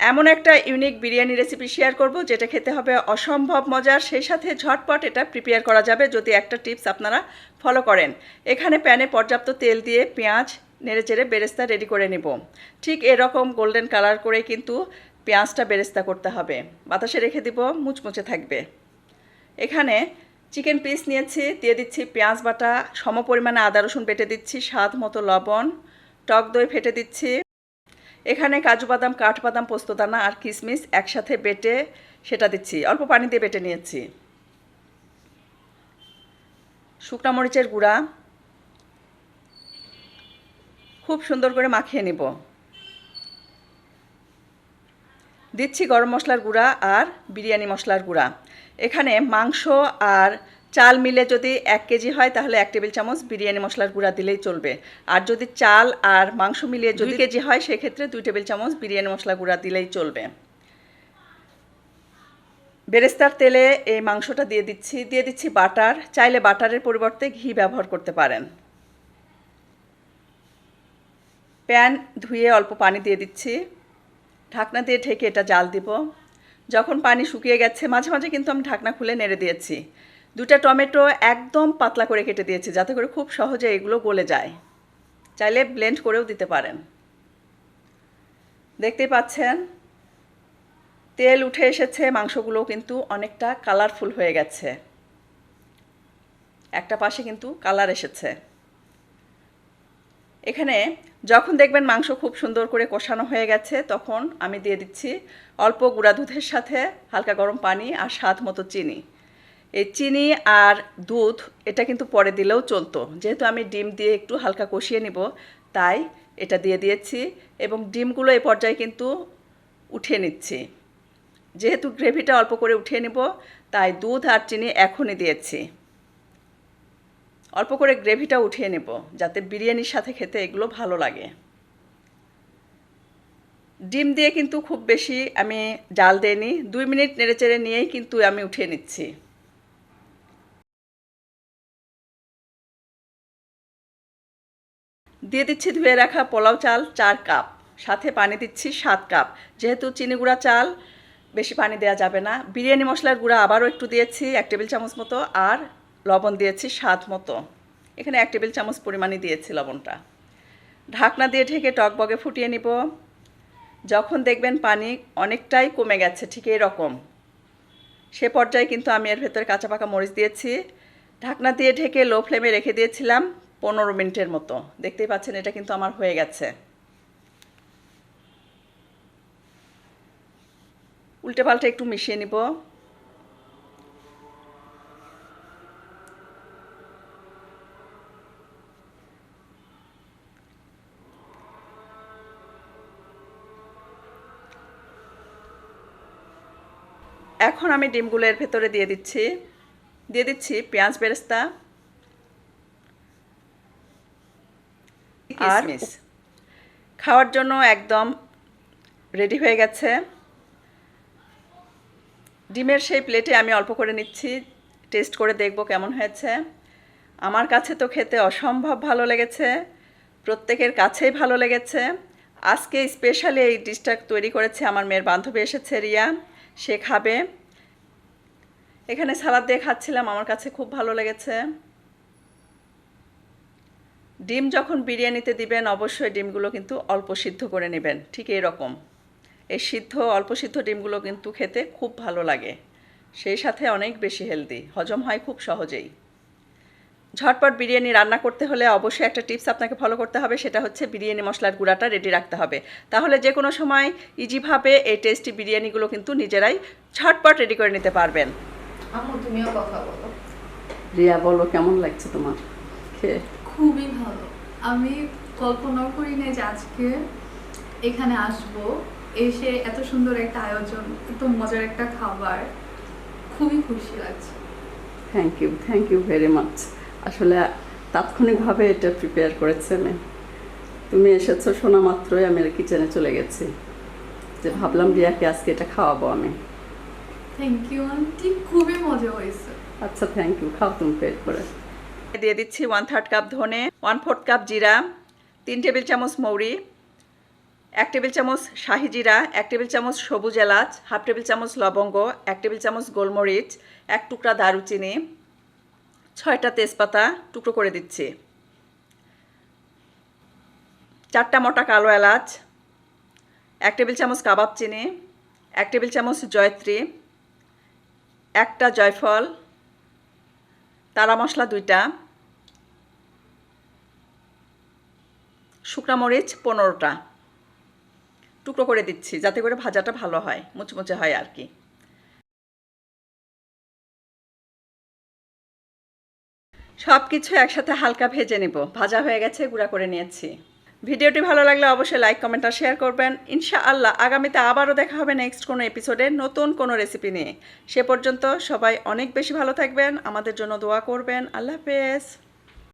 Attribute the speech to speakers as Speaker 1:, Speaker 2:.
Speaker 1: এমন একটা unique biryani recipe share করব যেটা খেতে হবে অসম্ভব মজার, সেই সাথে ঝটপট এটা প্রিপেয়ার করা যাবে যদি একটা টিপস আপনারা ফলো করেন। এখানে প্যানে পর্যাপ্ত তেল দিয়ে পেঁয়াজ নেড়েচেড়ে বেরেস্তা রেডি করে নেব। ঠিক এরকম গোল্ডেন কালার করে কিন্তু পেঁয়াজটা বেরেস্তা করতে হবে, বাতাসে রেখে দিব, মুচমুচে থাকবে। এখানে চিকেন পিস নিয়েছি, দিয়ে দিচ্ছি পেঁয়াজ বাটা, সম পরিমাণে আদা রসুন বেটে দিচ্ছি, স্বাদ মতো লবণ, টক দই ফেটে দিচ্ছি। এখানে কাজু বাদাম, কাঠবাদাম, পোস্তদানা আর কিশমিশ একসাথে বেটে সেটা দিচ্ছি, অল্প পানি দিয়ে বেটে নিয়েছি। শুকনো মরিচের গুঁড়া খুব সুন্দর করে মাখিয়ে নিব। দিচ্ছি গরম মশলার গুঁড়া আর বিরিয়ানি মশলার গুঁড়া। এখানে মাংস আর চাল মিলে যদি 1 কেজি হয় তাহলে 1 টেবিল চামচ বিরিয়ানি মশলার গুঁড়া দিলেই চলবে। আর যদি চাল আর মাংস মিলিয়ে 2 কেজি হয় সেক্ষেত্রে 2 টেবিল চামচ বিরিয়ানি মশলা গুঁড়া দিলেই চলবে। বেরেস্তার তেলে এই মাংসটা দিয়ে দিচ্ছি বাটার, চাইলে বাটারের পরিবর্তে ঘি ব্যবহার করতে পারেন। প্যান ধুয়ে অল্প পানি দিয়ে দিচ্ছি, ঢাকনা দিয়ে ঢেকে এটা জাল দিব। যখন পানি শুকিয়ে গেছে মাঝে মাঝে কিন্তু আমি ঢাকনা খুলে নেড়ে দিয়েছি। 2টা টমেটো একদম পাতলা করে কেটে দিয়েছি যাতে করে খুব সহজে এগুলো গলে যায়। চাইলে ব্লেন্ড করেও দিতে পারেন। দেখতেই পাচ্ছেন তেল উঠে এসেছে, মাংসগুলো কিন্তু অনেকটা কালারফুল হয়ে গেছে, একটা পাশে কিন্তু কালার এসেছে। এখানে যখন দেখবেন মাংস খুব সুন্দর করে কষানো হয়ে গেছে তখন আমি দিয়ে দিচ্ছি অল্প গুঁড়া দুধের সাথে হালকা গরম পানি আর স্বাদ মতো চিনি। এই চিনি আর দুধ এটা কিন্তু পরে দিলেও চলতো, যেহেতু আমি ডিম দিয়ে একটু হালকা কষিয়ে নিব তাই এটা দিয়ে দিয়েছি। এবং ডিমগুলো এই পর্যায়ে কিন্তু উঠিয়ে নিচ্ছি, যেহেতু গ্রেভিটা অল্প করে উঠিয়ে নেব তাই দুধ আর চিনি এখনই দিয়েছি। অল্প করে গ্রেভিটা উঠিয়ে নেব যাতে বিরিয়ানির সাথে খেতে এগুলো ভালো লাগে। ডিম দিয়ে কিন্তু খুব বেশি আমি জাল দেইনি, 2 মিনিট নেড়েচেড়ে নিয়েই কিন্তু আমি উঠিয়ে নিচ্ছি। দিয়ে দিচ্ছি ধুয়ে রাখা পোলাও চাল 4 কাপ, সাথে পানি দিচ্ছি 7 কাপ। যেহেতু চিনি গুঁড়া চাল বেশি পানি দেওয়া যাবে না। বিরিয়ানি মশলার গুঁড়া আবারও একটু দিয়েছি 1 টেবিল চামচ মতো, আর লবণ দিয়েছি স্বাদ মতো। এখানে 1 টেবিল চামচ পরিমাণই দিয়েছি লবণটা। ঢাকনা দিয়ে ঢেকে টকবগে ফুটিয়ে নিব। যখন দেখবেন পানি অনেকটাই কমে গেছে ঠিক এরকম, সে পর্যায়ে কিন্তু আমি এর ভেতরে কাঁচা পাকা মরিচ দিয়েছি। ঢাকনা দিয়ে ঢেকে লো ফ্লেমে রেখে দিয়েছিলাম 15 মিনিটের মতো। দেখতেই পাচ্ছেন এটা কিন্তু আমার হয়ে গেছে। উল্টে পাল্টে একটু মিশিয়ে নিব। এখন আমি ডিমগুলো এর ভেতরে দিয়ে দিচ্ছি পেঁয়াজ বেরেস্তা আর খাওয়ার জন্য একদম রেডি হয়ে গেছে। ডিমের সেই প্লেটে আমি অল্প করে নিচ্ছি, টেস্ট করে দেখব কেমন হয়েছে। আমার কাছে তো খেতে অসম্ভব ভালো লেগেছে, প্রত্যেকের কাছেই ভালো লেগেছে। আজকে স্পেশালি এই ডিশটা তৈরি করেছে আমার মেয়ের বান্ধবী এসেছে রিয়া, সে খাবে। এখানে সালাদ দিয়ে খাচ্ছিলাম, আমার কাছে খুব ভালো লেগেছে। ডিম যখন বিরিয়ানিতে দিবেন অবশ্যই ডিমগুলো কিন্তু অল্প সিদ্ধ করে নেবেন, ঠিক এরকম। এই অল্প সিদ্ধ ডিমগুলো কিন্তু খেতে খুব ভালো লাগে, সেই সাথে অনেক বেশি হেলদি, হজম হয় খুব সহজেই। ঝটপট বিরিয়ানি রান্না করতে হলে অবশ্যই একটা টিপস আপনাকে ফলো করতে হবে, সেটা হচ্ছে বিরিয়ানি মশলার গুঁড়াটা রেডি রাখতে হবে। তাহলে যে কোনো সময় ইজিভাবে এই টেস্টি বিরিয়ানিগুলো কিন্তু নিজেরাই ঝটপট রেডি করে নিতে পারবেন।
Speaker 2: আম্মু তুমিও কথা বলো।
Speaker 1: রিয়া বলো কেমন লাগছে তোমার খেয়ে?
Speaker 2: খুবই ভালো। আমি কল্পনাও করি না যে আজকে এখানে আসব, এসে এত সুন্দর একটা আয়োজন, এত মজার একটা খাবার, খুবই খুশি লাগছে।
Speaker 1: Thank you very much. আসলে তাৎক্ষণিকভাবে এটা প্রিপেয়ার করেছে মেয়ে। তুমি এসেছো শোনা মাত্রই আমি কিচেনে চলে গেছি, যে ভাবলাম রিয়াকে আজকে এটা খাওয়াবো আমি।
Speaker 2: থ্যাংক ইউ আন্টি, খুবই মজা হয়েছে।
Speaker 1: আচ্ছা থ্যাংক ইউ, খাও তুমি পেট করে। দিয়ে দিচ্ছি 1/3 কাপ ধনে, 1/4 কাপ জিরা, 3 টেবিল চামচ মৌরি, 1 টেবিল চামচ শাহি জিরা, 1 টেবিল চামচ সবুজ এলাচ, হাফ টেবিল চামচ লবঙ্গ, 1 টেবিল চামচ গোলমরিচ, 1 টুকরা দারুচিনি, 6টা তেজপাতা টুকরো করে দিচ্ছি, 4টা মোটা কালো এলাচ, 1 টেবিল চামচ কাবাব চিনি, 1 টেবিল চামচ জয়ত্রী, 1টা জয়ফল, তারা মশলা 2টা, শুকনা মরিচ 15টা টুকরো করে দিচ্ছি যাতে করে ভাজাটা ভালো হয়, মুচমুচে হয় আর কি। সব কিছু একসাথে হালকা ভেজে নেব। ভাজা হয়ে গেছে, গুঁড়া করে নিয়েছি। ভিডিওটি ভালো লাগলে অবশ্যই লাইক কমেন্ট আর শেয়ার করবেন। ইনশাআল্লাহ আগামীতে আবারও দেখা হবে নেক্সট কোনো এপিসোডে নতুন কোনো রেসিপি নিয়ে। সে পর্যন্ত সবাই অনেক বেশি ভালো থাকবেন, আমাদের জন্য দোয়া করবেন। আল্লাহ হাফেজ।